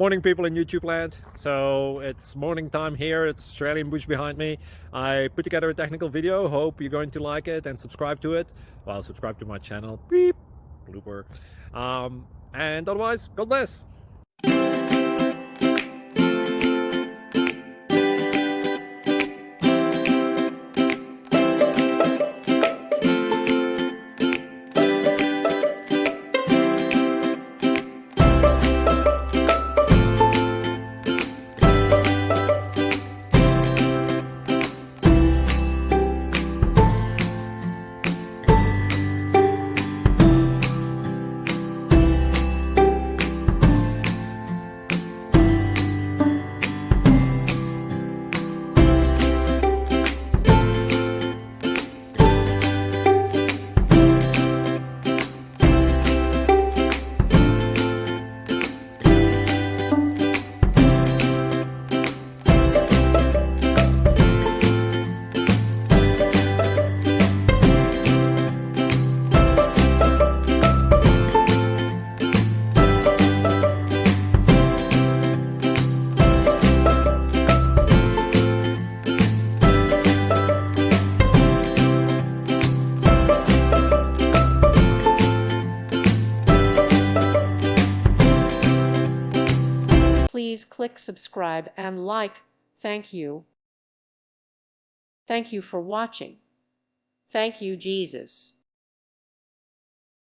Morning, people in YouTube land. So it's morning time here. It's Australian bush behind me. I put together a technical video. Hope you're going to like it and subscribe to it. Well, subscribe to my channel. Beep. Blooper. And otherwise, God bless. Please click subscribe and like. Thank you. Thank you for watching. Thank you, Jesus.